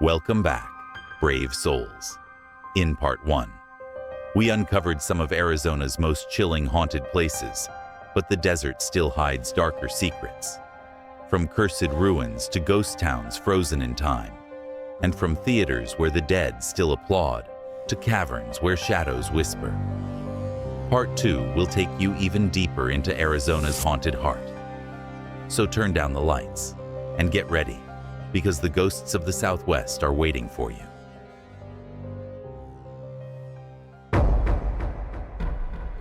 Welcome back, brave souls. In Part 1, we uncovered some of Arizona's most chilling haunted places, but the desert still hides darker secrets. From cursed ruins to ghost towns frozen in time, and from theaters where the dead still applaud to caverns where shadows whisper. Part 2 will take you even deeper into Arizona's haunted heart. So turn down the lights and get ready, because the ghosts of the Southwest are waiting for you.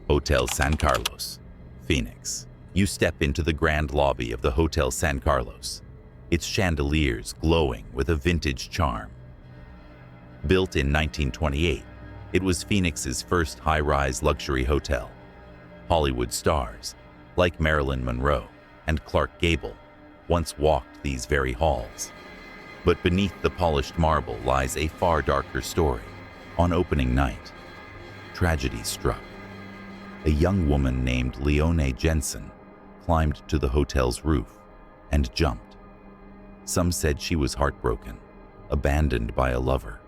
Hotel San Carlos, Phoenix. You step into the grand lobby of the Hotel San Carlos, its chandeliers glowing with a vintage charm. Built in 1928, it was Phoenix's first high-rise luxury hotel. Hollywood stars, like Marilyn Monroe and Clark Gable, once walked these very halls. But beneath the polished marble lies a far darker story. On opening night, tragedy struck. A young woman named Leone Jensen climbed to the hotel's roof and jumped. Some said she was heartbroken, abandoned by a lover.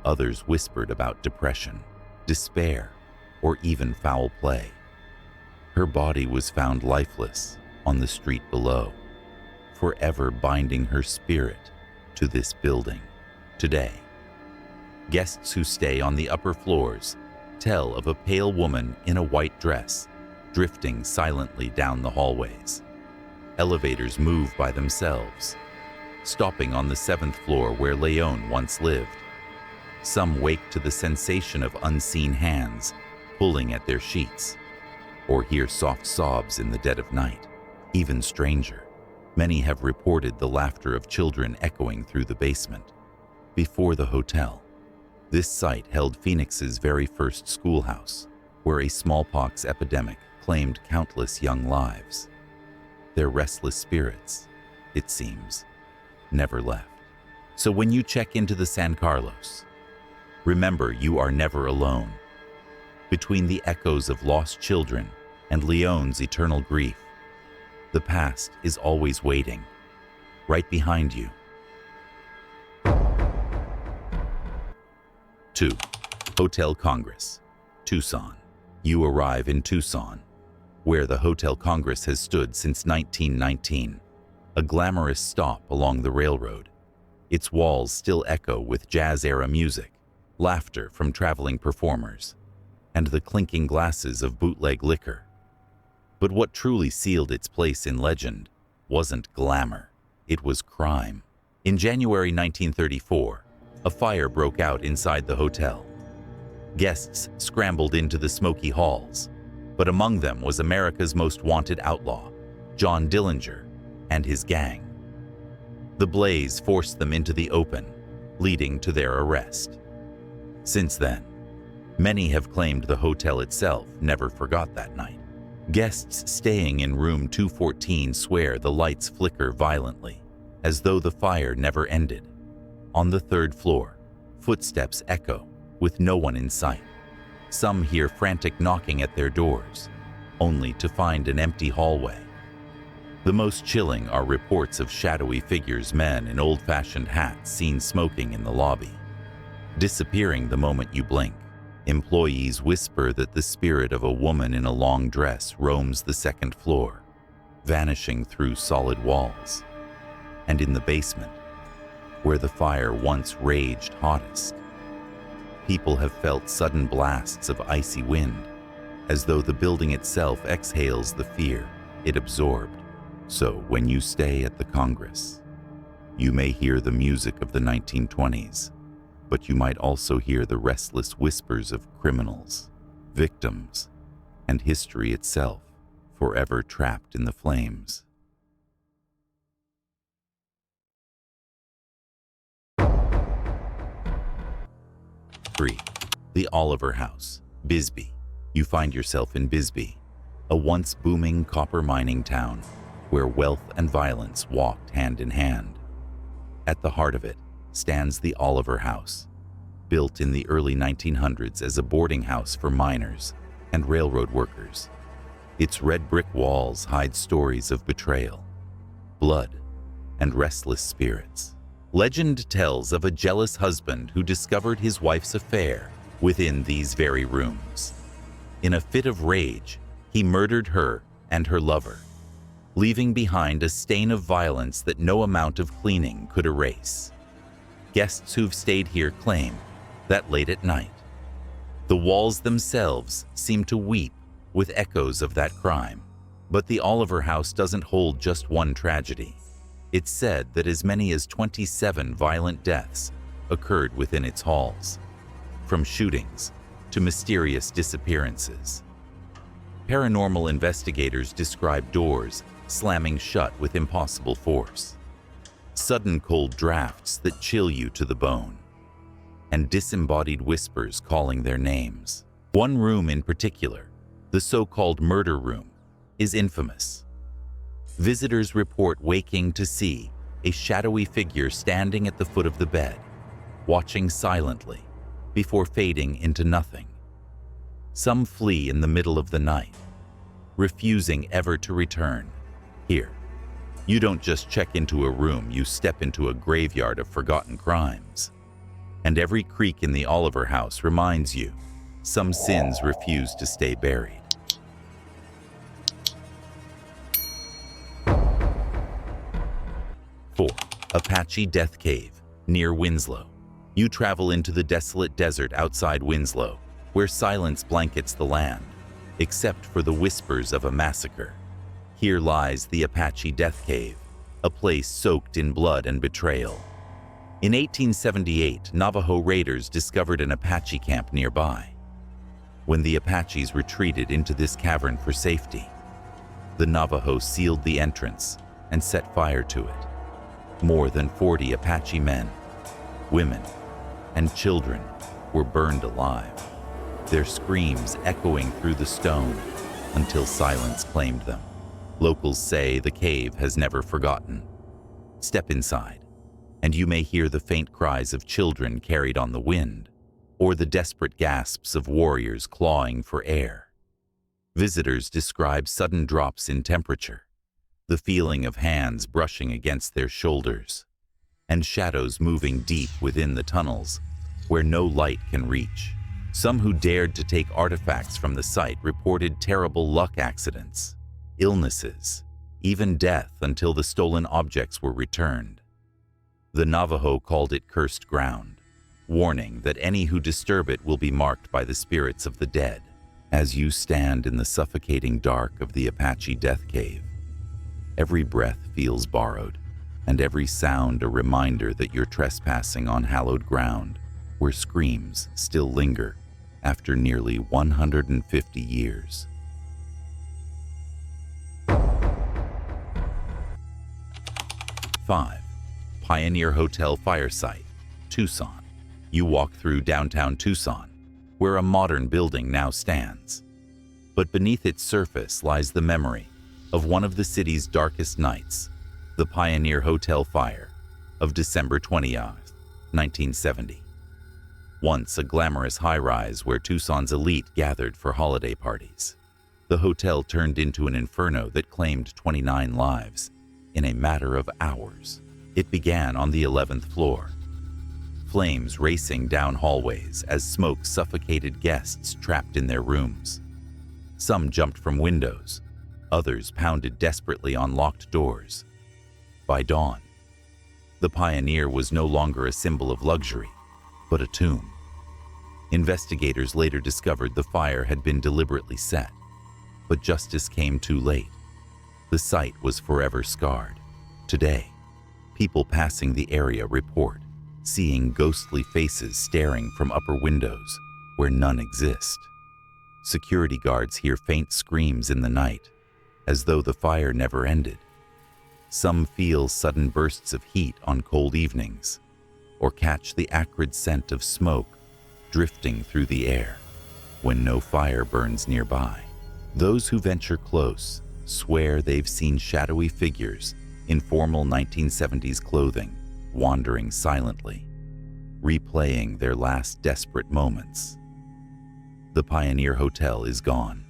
Others whispered about depression, despair, or even foul play. Her body was found lifeless on the street below, forever binding her spirit to this building today. Guests who stay on the upper floors tell of a pale woman in a white dress drifting silently down the hallways. Elevators move by themselves, stopping on the 7th floor where Leone once lived. Some wake to the sensation of unseen hands pulling at their sheets, or hear soft sobs in the dead of night. Even stranger, many have reported the laughter of children echoing through the basement. Before the hotel, this site held Phoenix's very first schoolhouse, where a smallpox epidemic claimed countless young lives. Their restless spirits, it seems, never left. So when you check into the San Carlos, remember you are never alone. Between the echoes of lost children and Leone's eternal grief, the past is always waiting, right behind you. 2. Hotel Congress, Tucson. You arrive in Tucson, where the Hotel Congress has stood since 1919, a glamorous stop along the railroad. Its walls still echo with jazz-era music, laughter from traveling performers, and the clinking glasses of bootleg liquor. But what truly sealed its place in legend wasn't glamour, it was crime. In January 1934, a fire broke out inside the hotel. Guests scrambled into the smoky halls, but among them was America's most wanted outlaw, John Dillinger, and his gang. The blaze forced them into the open, leading to their arrest. Since then, many have claimed the hotel itself never forgot that night. Guests staying in room 214 swear the lights flicker violently, as though the fire never ended. On the 3rd floor, footsteps echo with no one in sight. Some hear frantic knocking at their doors, only to find an empty hallway. The most chilling are reports of shadowy figures, men in old-fashioned hats seen smoking in the lobby, disappearing the moment you blink. Employees whisper that the spirit of a woman in a long dress roams the 2nd floor, vanishing through solid walls. And in the basement, where the fire once raged hottest, people have felt sudden blasts of icy wind, as though the building itself exhales the fear it absorbed. So when you stay at the Congress, you may hear the music of the 1920s, but you might also hear the restless whispers of criminals, victims, and history itself, forever trapped in the flames. 3. The Oliver House, Bisbee. You find yourself in Bisbee, a once booming copper mining town where wealth and violence walked hand in hand. At the heart of it stands the Oliver House, built in the early 1900s as a boarding house for miners and railroad workers. Its red brick walls hide stories of betrayal, blood, and restless spirits. Legend tells of a jealous husband who discovered his wife's affair within these very rooms. In a fit of rage, he murdered her and her lover, leaving behind a stain of violence that no amount of cleaning could erase. Guests who've stayed here claim that late at night, the walls themselves seem to weep with echoes of that crime. But the Oliver House doesn't hold just one tragedy. It's said that as many as 27 violent deaths occurred within its halls, from shootings to mysterious disappearances. Paranormal investigators describe doors slamming shut with impossible force, sudden cold drafts that chill you to the bone, and disembodied whispers calling their names. One room in particular, the so-called murder room, is infamous. Visitors report waking to see a shadowy figure standing at the foot of the bed, watching silently before fading into nothing. Some flee in the middle of the night, refusing ever to return. Here, you don't just check into a room, you step into a graveyard of forgotten crimes. And every creak in the Oliver House reminds you, some sins refuse to stay buried. 4. Apache Death Cave, near Winslow. You travel into the desolate desert outside Winslow, where silence blankets the land, except for the whispers of a massacre. Here lies the Apache Death Cave, a place soaked in blood and betrayal. In 1878, Navajo raiders discovered an Apache camp nearby. When the Apaches retreated into this cavern for safety, the Navajo sealed the entrance and set fire to it. More than 40 Apache men, women, and children were burned alive, their screams echoing through the stone until silence claimed them. Locals say the cave has never forgotten. Step inside, and you may hear the faint cries of children carried on the wind, or the desperate gasps of warriors clawing for air. Visitors describe sudden drops in temperature, the feeling of hands brushing against their shoulders, and shadows moving deep within the tunnels where no light can reach. Some who dared to take artifacts from the site reported terrible luck accidents, illnesses, even death until the stolen objects were returned. The Navajo called it cursed ground, warning that any who disturb it will be marked by the spirits of the dead. As you stand in the suffocating dark of the Apache Death Cave, every breath feels borrowed, and every sound a reminder that you're trespassing on hallowed ground, where screams still linger after nearly 150 years. Five. Pioneer Hotel Fire Site, Tucson. You walk through downtown Tucson, where a modern building now stands. But beneath its surface lies the memory of one of the city's darkest nights, the Pioneer Hotel fire of December 20th, 1970. Once a glamorous high-rise where Tucson's elite gathered for holiday parties, the hotel turned into an inferno that claimed 29 lives in a matter of hours. It began on the 11th floor, flames racing down hallways as smoke suffocated guests trapped in their rooms. Some jumped from windows, others pounded desperately on locked doors. By dawn, the Pioneer was no longer a symbol of luxury, but a tomb. Investigators later discovered the fire had been deliberately set, but justice came too late. The site was forever scarred. Today, people passing the area report seeing ghostly faces staring from upper windows where none exist. Security guards hear faint screams in the night, as though the fire never ended. Some feel sudden bursts of heat on cold evenings, or catch the acrid scent of smoke drifting through the air when no fire burns nearby. Those who venture close swear they've seen shadowy figures in formal 1970s clothing wandering silently, replaying their last desperate moments. The Pioneer Hotel is gone,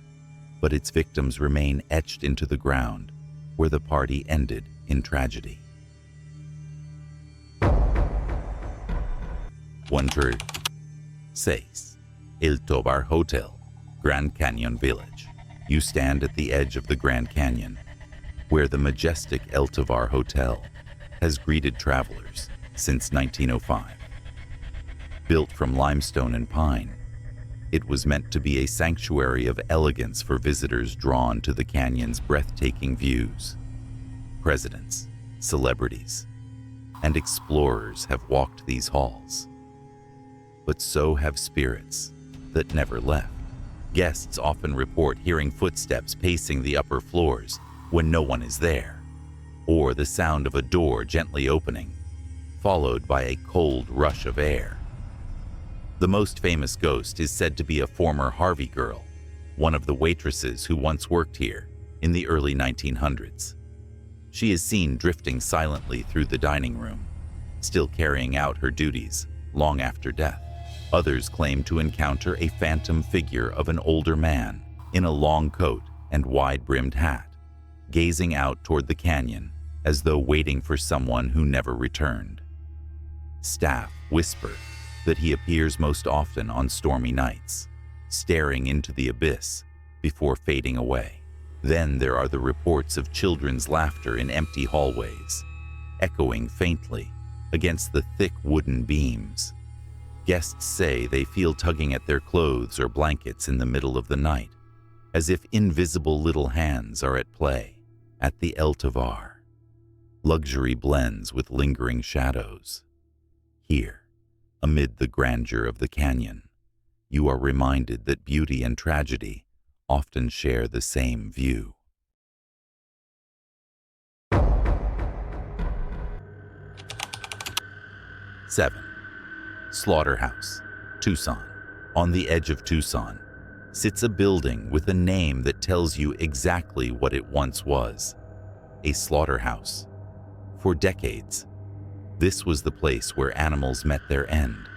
but its victims remain etched into the ground where the party ended in tragedy. One 6. El Tovar Hotel, Grand Canyon Village. You stand at the edge of the Grand Canyon, where the majestic El Tovar Hotel has greeted travelers since 1905. Built from limestone and pine, it was meant to be a sanctuary of elegance for visitors drawn to the canyon's breathtaking views. Presidents, celebrities, and explorers have walked these halls. But so have spirits that never left. Guests often report hearing footsteps pacing the upper floors when no one is there, or the sound of a door gently opening, followed by a cold rush of air. The most famous ghost is said to be a former Harvey girl, one of the waitresses who once worked here in the early 1900s. She is seen drifting silently through the dining room, still carrying out her duties long after death. Others claim to encounter a phantom figure of an older man in a long coat and wide-brimmed hat, gazing out toward the canyon as though waiting for someone who never returned. Staff whisper that he appears most often on stormy nights, staring into the abyss before fading away. Then there are the reports of children's laughter in empty hallways, echoing faintly against the thick wooden beams. Guests say they feel tugging at their clothes or blankets in the middle of the night, as if invisible little hands are at play. At the El Tovar, luxury blends with lingering shadows. Here, amid the grandeur of the canyon, you are reminded that beauty and tragedy often share the same view. Seven. Slaughterhouse, Tucson. On the edge of Tucson sits a building with a name that tells you exactly what it once was: a slaughterhouse. For decades, this was the place where animals met their end,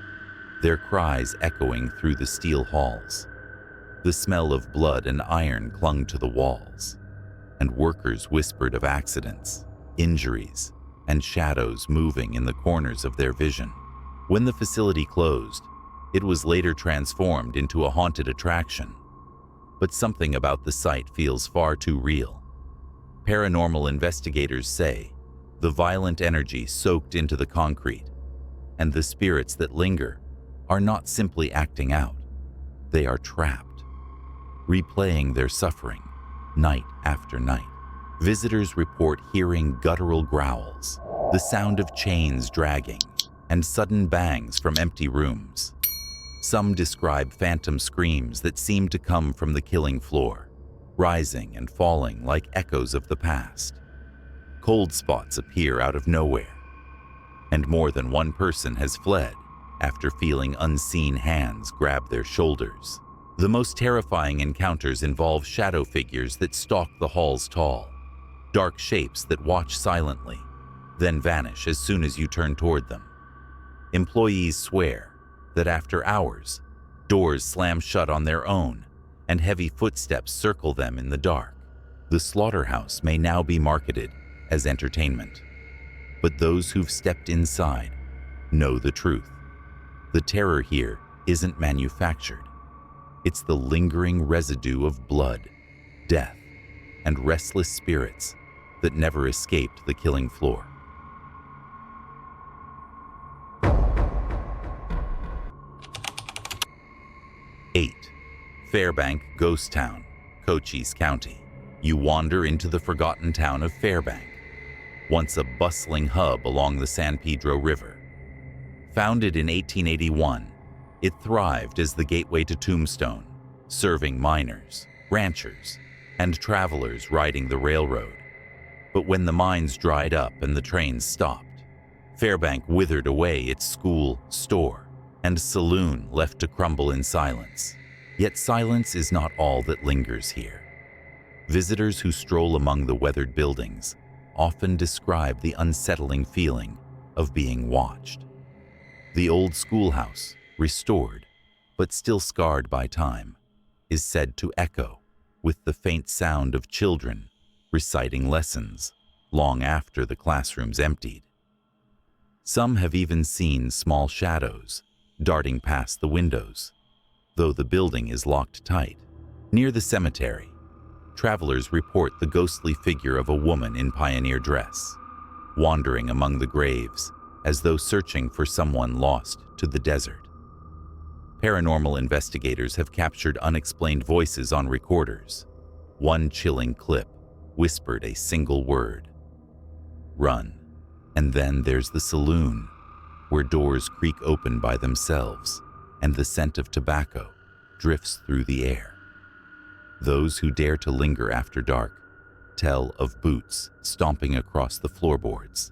their cries echoing through the steel halls. The smell of blood and iron clung to the walls, and workers whispered of accidents, injuries, and shadows moving in the corners of their vision. When the facility closed, it was later transformed into a haunted attraction. But something about the site feels far too real. Paranormal investigators say the violent energy soaked into the concrete and the spirits that linger are not simply acting out. They are trapped, replaying their suffering night after night. Visitors report hearing guttural growls, the sound of chains dragging, and sudden bangs from empty rooms. Some describe phantom screams that seem to come from the killing floor, rising and falling like echoes of the past. Cold spots appear out of nowhere, and more than one person has fled after feeling unseen hands grab their shoulders. The most terrifying encounters involve shadow figures that stalk the halls tall, dark shapes that watch silently, then vanish as soon as you turn toward them. Employees swear that after hours, doors slam shut on their own and heavy footsteps circle them in the dark. The slaughterhouse may now be marketed as entertainment, but those who've stepped inside know the truth. The terror here isn't manufactured. It's the lingering residue of blood, death, and restless spirits that never escaped the killing floor. 8. Fairbank Ghost Town, Cochise County. You wander into the forgotten town of Fairbank, once a bustling hub along the San Pedro River. Founded in 1881, it thrived as the gateway to Tombstone, serving miners, ranchers, and travelers riding the railroad. But when the mines dried up and the trains stopped, Fairbank withered away its school, store, and saloon left to crumble in silence. Yet silence is not all that lingers here. Visitors who stroll among the weathered buildings often describe the unsettling feeling of being watched. The old schoolhouse, restored, but still scarred by time, is said to echo with the faint sound of children reciting lessons long after the classrooms emptied. Some have even seen small shadows darting past the windows, though the building is locked tight. Near the cemetery, travelers report the ghostly figure of a woman in pioneer dress, wandering among the graves as though searching for someone lost to the desert. Paranormal investigators have captured unexplained voices on recorders. One chilling clip whispered a single word: "Run." And then there's the saloon, where doors creak open by themselves and the scent of tobacco drifts through the air. Those who dare to linger after dark tell of boots stomping across the floorboards,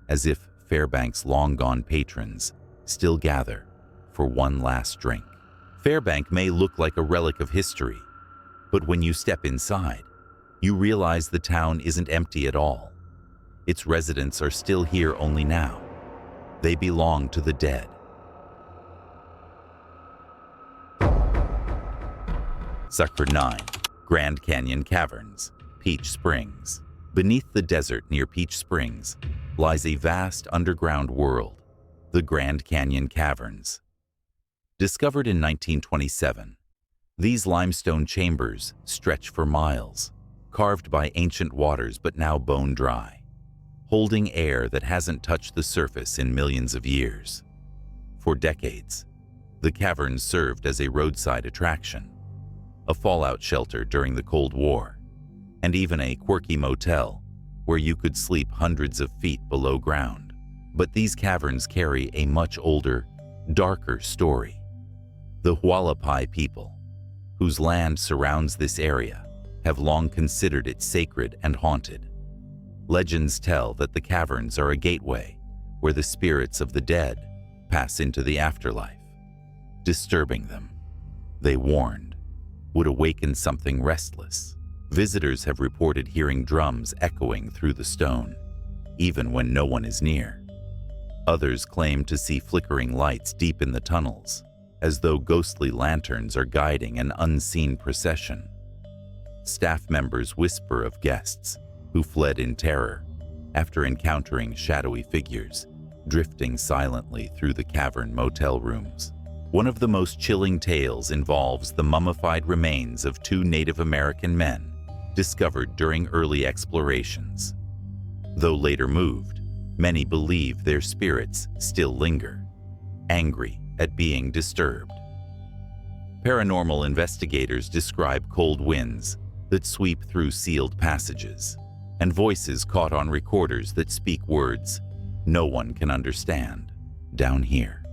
as if Fairbank's long-gone patrons still gather for one last drink. Fairbank may look like a relic of history, but when you step inside, you realize the town isn't empty at all. Its residents are still here only now. They belong to the dead. Sector 9, Grand Canyon Caverns, Peach Springs. Beneath the desert near Peach Springs lies a vast underground world, the Grand Canyon Caverns. Discovered in 1927, these limestone chambers stretch for miles, carved by ancient waters but now bone dry, holding air that hasn't touched the surface in millions of years. For decades, the caverns served as a roadside attraction, a fallout shelter during the Cold War, and even a quirky motel where you could sleep hundreds of feet below ground. But these caverns carry a much older, darker story. The Hualapai people, whose land surrounds this area, have long considered it sacred and haunted. Legends tell that the caverns are a gateway where the spirits of the dead pass into the afterlife. Disturbing them, they warned, would awaken something restless. Visitors have reported hearing drums echoing through the stone, even when no one is near. Others claim to see flickering lights deep in the tunnels, as though ghostly lanterns are guiding an unseen procession. Staff members whisper of guests who fled in terror after encountering shadowy figures drifting silently through the cavern motel rooms. One of the most chilling tales involves the mummified remains of two Native American men discovered during early explorations. Though later moved, many believe their spirits still linger, angry at being disturbed. Paranormal investigators describe cold winds that sweep through sealed passages, and voices caught on recorders that speak words no one can understand. Down here,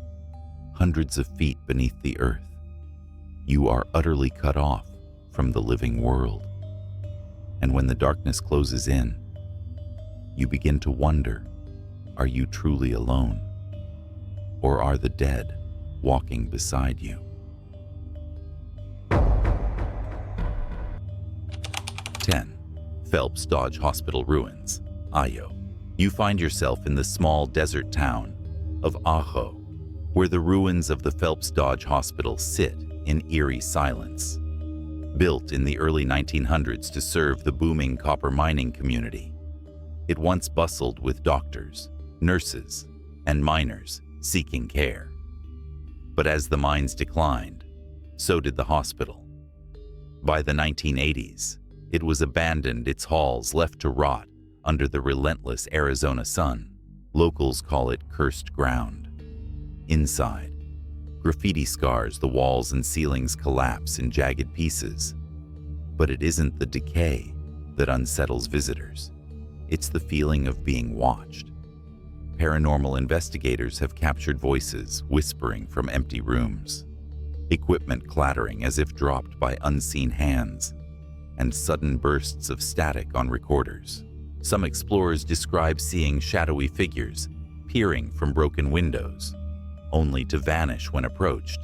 hundreds of feet beneath the earth, you are utterly cut off from the living world. And when the darkness closes in, you begin to wonder, are you truly alone? Or are the dead walking beside you? 10. Phelps Dodge Hospital Ruins, Ayo. You find yourself in the small desert town of Ajo, where the ruins of the Phelps Dodge Hospital sit in eerie silence. Built in the early 1900s to serve the booming copper mining community, it once bustled with doctors, nurses, and miners seeking care. But as the mines declined, so did the hospital. By the 1980s, it was abandoned, its halls left to rot under the relentless Arizona sun. Locals call it cursed ground. Inside, graffiti scars the walls and ceilings collapse in jagged pieces. But it isn't the decay that unsettles visitors. It's the feeling of being watched. Paranormal investigators have captured voices whispering from empty rooms, equipment clattering as if dropped by unseen hands, and sudden bursts of static on recorders. Some explorers describe seeing shadowy figures peering from broken windows, only to vanish when approached.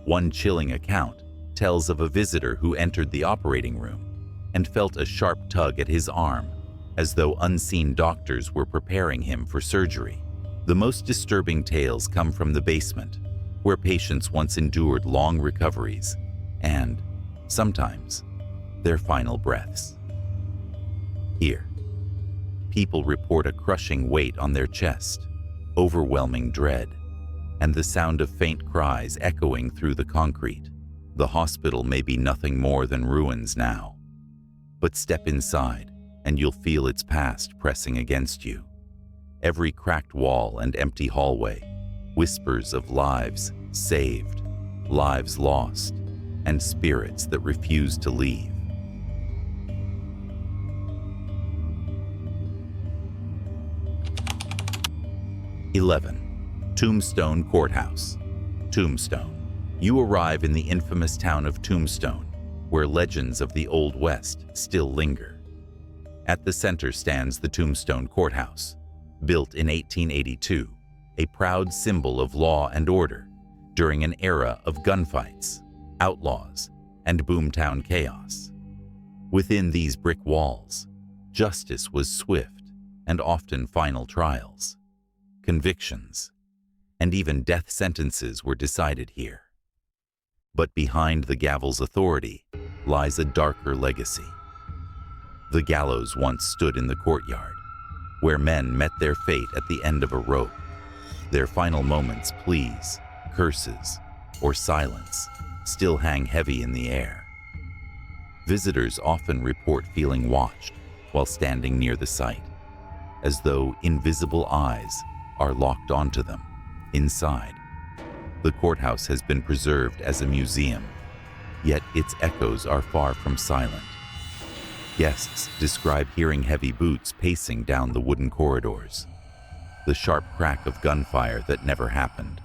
One chilling account tells of a visitor who entered the operating room and felt a sharp tug at his arm, as though unseen doctors were preparing him for surgery. The most disturbing tales come from the basement, where patients once endured long recoveries and, sometimes, their final breaths. Here, people report a crushing weight on their chest, overwhelming dread, and the sound of faint cries echoing through the concrete. The hospital may be nothing more than ruins now, but step inside and you'll feel its past pressing against you. Every cracked wall and empty hallway, whispers of lives saved, lives lost, and spirits that refuse to leave. Tombstone Courthouse. Tombstone. You arrive in the infamous town of Tombstone, where legends of the Old West still linger. At the center stands the Tombstone Courthouse, built in 1882, a proud symbol of law and order during an era of gunfights, outlaws, and boomtown chaos. Within these brick walls, justice was swift and often final trials. Convictions, and even death sentences were decided here. But behind the gavel's authority lies a darker legacy. The gallows once stood in the courtyard, where men met their fate at the end of a rope. Their final moments, pleas, curses, or silence, still hang heavy in the air. Visitors often report feeling watched while standing near the site, as though invisible eyes are locked onto them. Inside, the courthouse has been preserved as a museum, yet its echoes are far from silent. Guests describe hearing heavy boots pacing down the wooden corridors, the sharp crack of gunfire that never happened,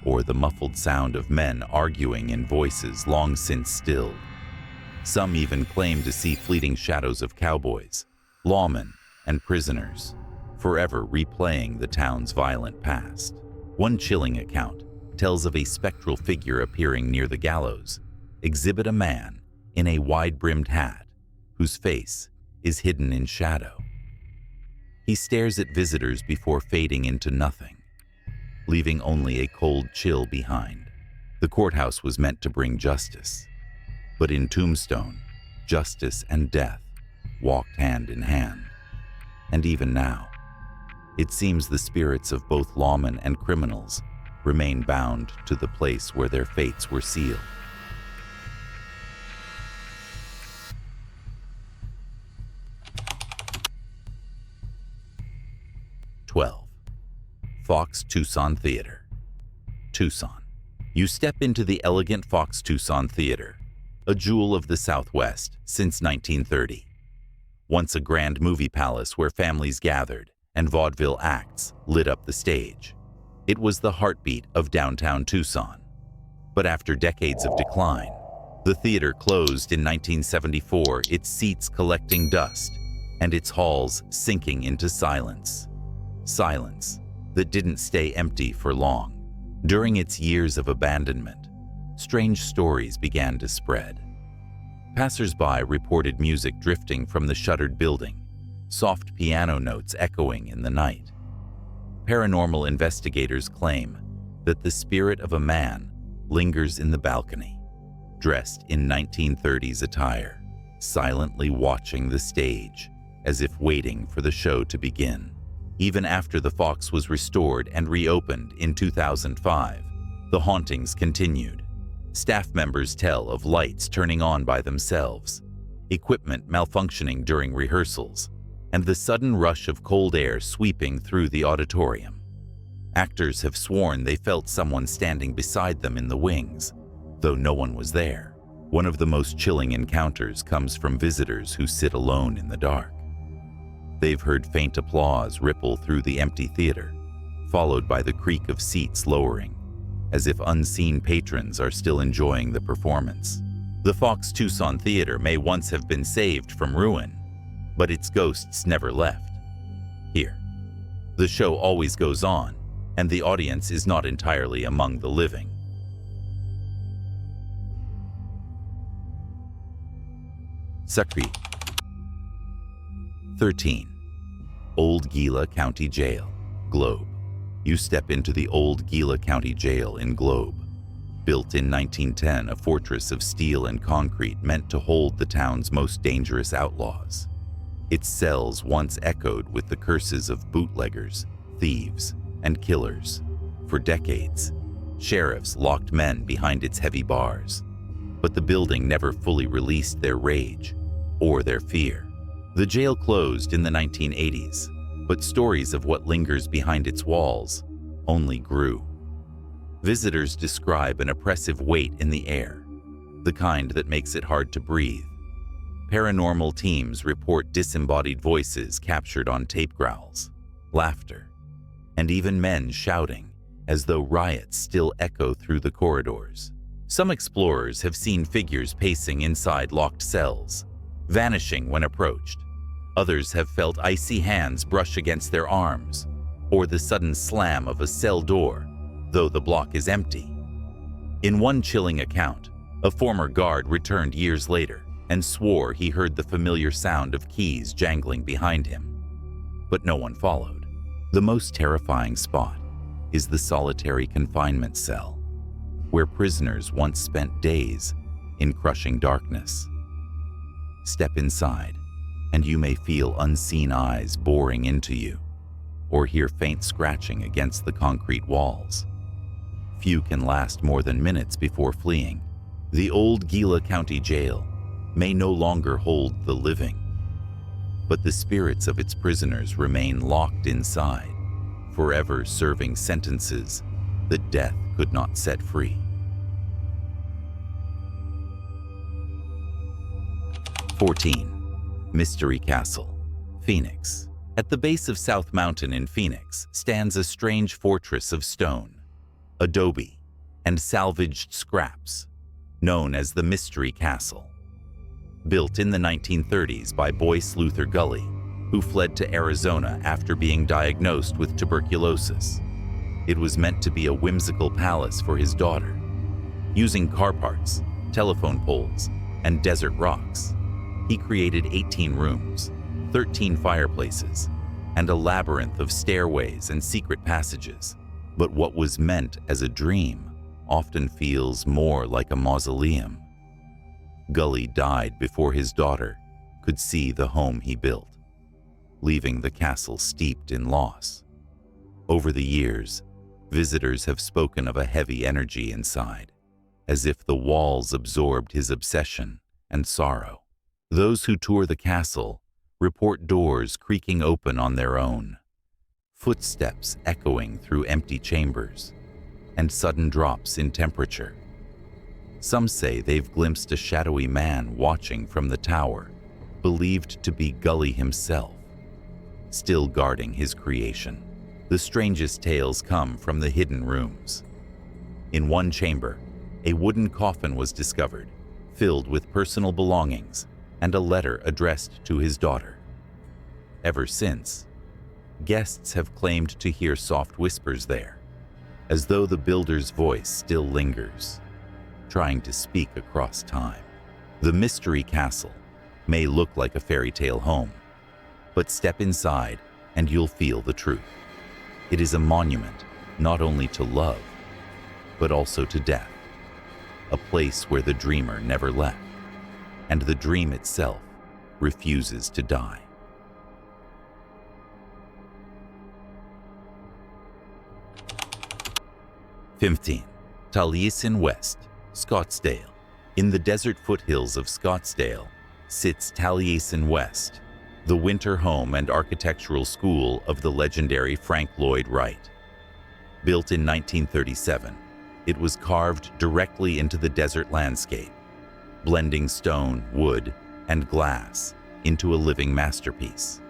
or the muffled sound of men arguing in voices long since stilled. Some even claim to see fleeting shadows of cowboys, lawmen, and prisoners, forever replaying the town's violent past. One chilling account tells of a spectral figure appearing near the gallows, exhibit a man in a wide-brimmed hat whose face is hidden in shadow. He stares at visitors before fading into nothing, leaving only a cold chill behind. The courthouse was meant to bring justice, but in Tombstone, justice and death walked hand in hand. And even now, it seems the spirits of both lawmen and criminals remain bound to the place where their fates were sealed. Fox Tucson Theater. Tucson. You step into the elegant Fox Tucson Theater, a jewel of the Southwest since 1930. Once a grand movie palace where families gathered and vaudeville acts lit up the stage. It was the heartbeat of downtown Tucson. But after decades of decline, the theater closed in 1974, its seats collecting dust and its halls sinking into silence. Silence that didn't stay empty for long. During its years of abandonment, strange stories began to spread. Passers-by reported music drifting from the shuttered building, soft piano notes echoing in the night. Paranormal investigators claim that the spirit of a man lingers in the balcony, dressed in 1930s attire, silently watching the stage as if waiting for the show to begin. Even after the Fox was restored and reopened in 2005, the hauntings continued. Staff members tell of lights turning on by themselves, equipment malfunctioning during rehearsals, and the sudden rush of cold air sweeping through the auditorium. Actors have sworn they felt someone standing beside them in the wings, though no one was there. One of the most chilling encounters comes from visitors who sit alone in the dark. They've heard faint applause ripple through the empty theater, followed by the creak of seats lowering, as if unseen patrons are still enjoying the performance. The Fox Tucson Theater may once have been saved from ruin, but its ghosts never left. Here, the show always goes on, and the audience is not entirely among the living. Sacré. 13. Old Gila County Jail, Globe. You step into the old Gila County Jail in Globe. Built in 1910, a fortress of steel and concrete meant to hold the town's most dangerous outlaws. Its cells once echoed with the curses of bootleggers, thieves, and killers, For decades, sheriffs locked men behind its heavy bars, but the building never fully released their rage or their fear. The jail closed in the 1980s, but stories of what lingers behind its walls only grew. Visitors describe an oppressive weight in the air, the kind that makes it hard to breathe. Paranormal teams report disembodied voices captured on tape growls, laughter, and even men shouting as though riots still echo through the corridors. Some explorers have seen figures pacing inside locked cells, vanishing when approached. Others have felt icy hands brush against their arms, or the sudden slam of a cell door, though the block is empty. In one chilling account, a former guard returned years later and swore he heard the familiar sound of keys jangling behind him. But no one followed. The most terrifying spot is the solitary confinement cell, where prisoners once spent days in crushing darkness. Step inside, and you may feel unseen eyes boring into you, or hear faint scratching against the concrete walls. Few can last more than minutes before fleeing. The old Gila County Jail may no longer hold the living, but the spirits of its prisoners remain locked inside, forever serving sentences that death could not set free. 14. Mystery Castle, Phoenix. At the base of South Mountain in Phoenix stands a strange fortress of stone, adobe, and salvaged scraps, known as the Mystery Castle. Built in the 1930s by Boyce Luther Gully, who fled to Arizona after being diagnosed with tuberculosis. It was meant to be a whimsical palace for his daughter. Using car parts, telephone poles, and desert rocks, he created 18 rooms, 13 fireplaces, and a labyrinth of stairways and secret passages. But what was meant as a dream often feels more like a mausoleum. Gully died before his daughter could see the home he built, leaving the castle steeped in loss. Over the years, visitors have spoken of a heavy energy inside, as if the walls absorbed his obsession and sorrow. Those who tour the castle report doors creaking open on their own, footsteps echoing through empty chambers, and sudden drops in temperature. Some say they've glimpsed a shadowy man watching from the tower, believed to be Gully himself, still guarding his creation. The strangest tales come from the hidden rooms. In one chamber, a wooden coffin was discovered, filled with personal belongings and a letter addressed to his daughter. Ever since, guests have claimed to hear soft whispers there, as though the builder's voice still lingers, trying to speak across time. The Mystery Castle may look like a fairy tale home, but step inside and you'll feel the truth. It is a monument not only to love, but also to death, a place where the dreamer never left, and the dream itself refuses to die. (15) Taliesin West, Scottsdale. In the desert foothills of Scottsdale sits Taliesin West, the winter home and architectural school of the legendary Frank Lloyd Wright. Built in 1937, it was carved directly into the desert landscape, blending stone, wood, and glass into a living masterpiece.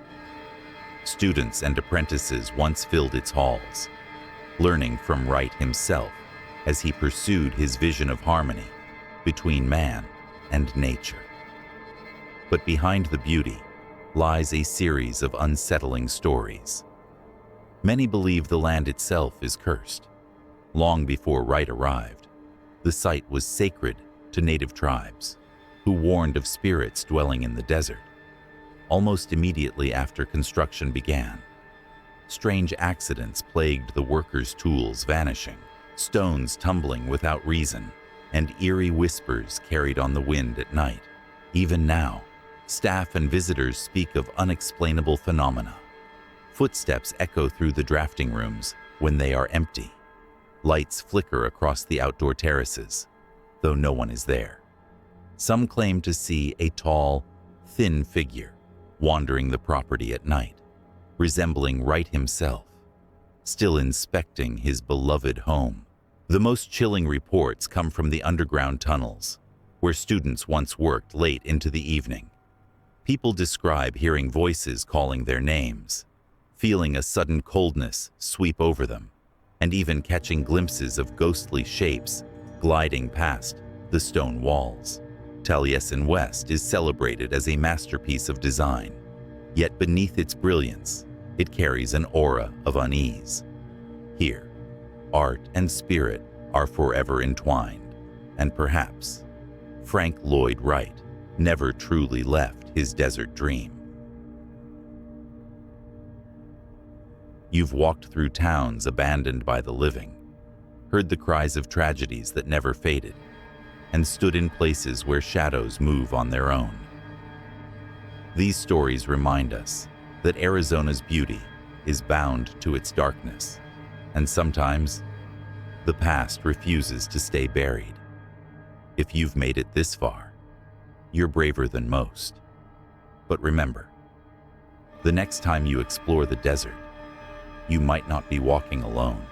Students and apprentices once filled its halls, learning from Wright himself as he pursued his vision of harmony between man and nature. But behind the beauty lies a series of unsettling stories. Many believe the land itself is cursed. Long before Wright arrived, the site was sacred to native tribes, who warned of spirits dwelling in the desert. Almost immediately after construction began, strange accidents plagued the workers' tools vanishing, stones tumbling without reason, and eerie whispers carried on the wind at night. Even now, staff and visitors speak of unexplainable phenomena. Footsteps echo through the drafting rooms when they are empty, Lights flicker across the outdoor terraces, though no one is there. Some claim to see a tall, thin figure wandering the property at night, resembling Wright himself, still inspecting his beloved home. The most chilling reports come from the underground tunnels, where students once worked late into the evening. People describe hearing voices calling their names, feeling a sudden coldness sweep over them, and even catching glimpses of ghostly shapes gliding past the stone walls. Taliesin West is celebrated as a masterpiece of design, yet beneath its brilliance, it carries an aura of unease. Here, art and spirit are forever entwined, and perhaps Frank Lloyd Wright never truly left his desert dream. You've walked through towns abandoned by the living, heard the cries of tragedies that never faded, and stood in places where shadows move on their own. These stories remind us that Arizona's beauty is bound to its darkness, and sometimes the past refuses to stay buried. If you've made it this far, you're braver than most. But remember, the next time you explore the desert, you might not be walking alone.